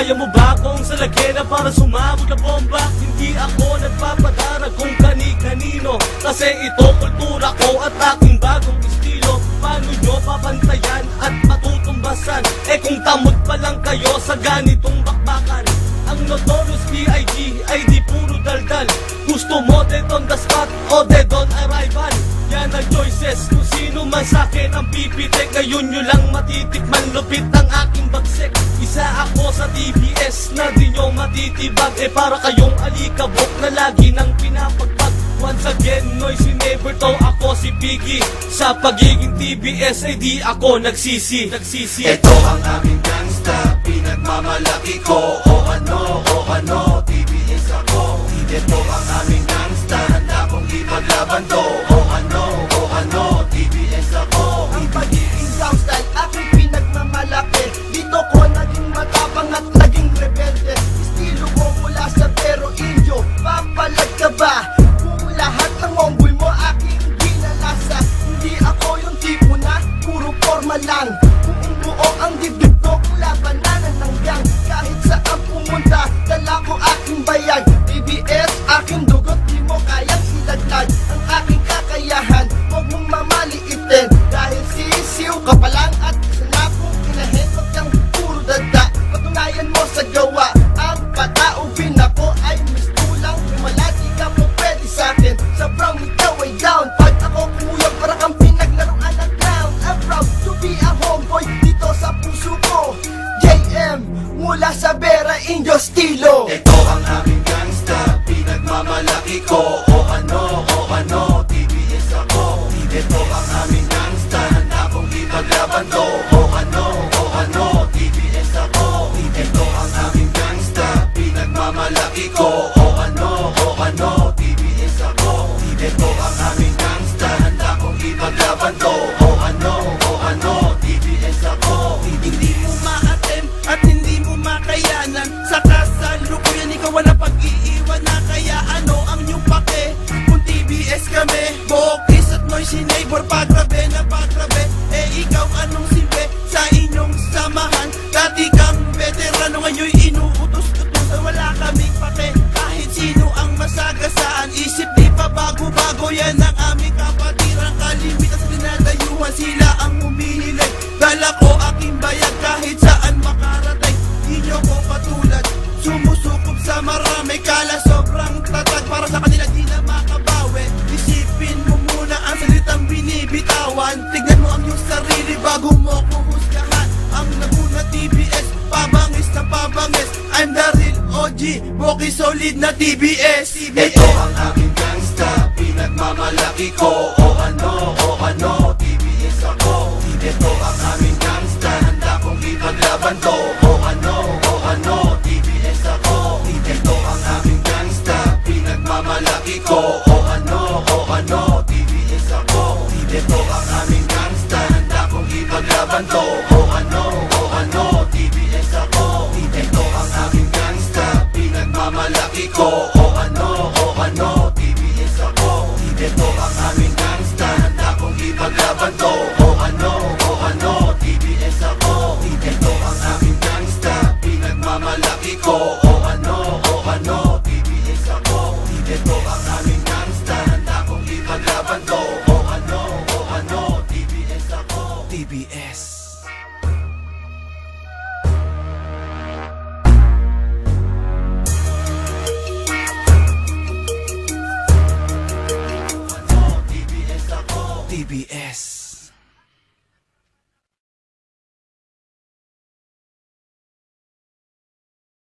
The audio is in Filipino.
Kaya mo ba akong salagena para sumabog na bomba? Hindi ako nagpapadara kung kani-kanino, kasi ito kultura ko at aking bagong estilo. Paano nyo papantayan at matutumbasan? Eh kung tamod pa lang kayo sa ganitong bakbakan. Ang Notorious B.I.G. ay di puro daldal. Gusto mo dead on the spot o dead on arrival? Yan ang choices kung sino man sa'kin ang pipitik. Ngayon nyo lang matitikman, lupit ang aking bagsik. Isa ako sa TBS na di nyo matitibag. Eh para kayong alikabok na lagi nang pinapagpag. Once again, noisy neighbor to, ako si Piggy. Sa pagiging TBS ay di ako nagsisi. Ito ang aming gangsta, pinagmamalaki ko. O ano, TBS ako. Ito ang aming gangsta, handa kong ipaglaban to. O ano, TBS ako. Ang pagiging gangsta aking pinagmamalaki. Dito ko naging matapang at naging rebelde. Estilo ko mula sa pero inyo. Papalag ka ba? Kung lahat ng mongol mo aking ginalasa. Hindi ako yung tipo na puro forma lang. Kung buo ang dibdib ko, labanan ng gang. Kahit saan pumunta, dala ko aking bayag. TBS, aking dugot, di mo kayang ilaglag. Ang aking kakayahan, huwag mong mamaliitin. Dahil sisiw ka pa lang at sana kong inahin. Huwag kang puro dada, patunayan mo sa gawa. Ang pataubin ako ay mistulang lumala. Di ka mo pwede sa'kin, sa brown ikaw ay down. Pag ako kumuyang para kang pinaglaruan ng clown. I'm proud to be a homeboy dito sa puso ko. JM, mula sa Vera Indio Stilo. Ito ang aming gangsta, pinagmamalaki ko. O ano, TBS ako. Ito ang aming gangsta, handa kong ipaglaban to. O ano, TBS ako. Ito ang aming gangsta, pinagmamalaki ko. O ano, TBS ako. Ito ang aming gangsta, handa kong ipaglaban to. O ano, TBS ako. Hindi mo ma-attempt at hindi mo makayanan. Sa kasalukuyan ikaw wala pag-iiwan na. Kaya ano ang iyong pake? Kung TBS kami, Bokis at noisy neighbor, pagrabe na pagrabe. Eh ikaw anong silbi sa inyong samahan? Dati kang veterano, ngayon'y inuutos-utos. Wala kaming pake kahit sino ang masagasaan. Isip di pa bago-bago, yan ang aming kapatiran. Kalimitan sa dinadayuhan, sila ang humihilig. Dala ko aking bayag kahit saan makarating. Di nyo ko patulad, sumusukob sa marami. Kala sobrang tatag, para sa kanila di na makabawi. Isipin mo muna ang salitang binibitawan. Tignan mo ang iyong sarili bago mo kuhusgahan. Ang naguna TBS, pabangis na pabangis. I'm the real OG, Boki solid na TBS. Ito ang aming gangsta, pinagmamalaki ko. O ano, TBS ako. Ito ang aming gangsta, handa kong ipaglaban to. O ano, TBS ako. Ito ang aming gangsta, pinagmamalaki ko. O ano, TBS ako. Ito ang aming gangsta, handa kong ipaglaban to. O ano, TBS ako. Ito ang aming gangsta, pinagmamalaki ko. O ano, TBS ako. Ito ang aming gangsta, handa kong ipaglaban to. O ano, TBS ako. Ito ang aming gangsta, pinagmamalaki ko. O ano, TBS ako. Ito ang aming gangsta, handa kong ipaglaban to. O ano, TBS ako. TBS. TBS.